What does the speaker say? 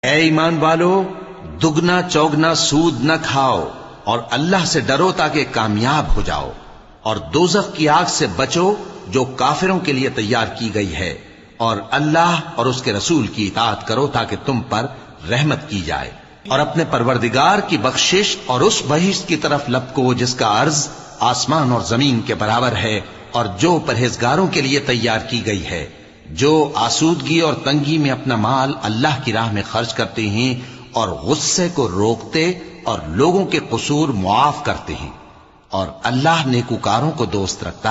ऐ ईमान वालो, दुगना चौगना सूद न खाओ और अल्लाह से डरो ताकि कामयाब हो जाओ, और दोजख की आग से बचो जो काफिरों के लिए तैयार की गई है, और अल्लाह और उसके रसूल की इताअत करो ताकि तुम पर रहमत की जाए। और अपने परवरदिगार की बख्शिश और उस बहिश्त की तरफ लपको जिसका अर्ज आसमान और जमीन के बराबर है, और जो परहेजगारों के लिए तैयार की गई है, जो आसूदगी और तंगी में अपना माल अल्लाह की राह में खर्च करते हैं और गुस्से को रोकते और लोगों के कसूर मुआफ करते हैं, और अल्लाह नेकूकारों को दोस्त रखता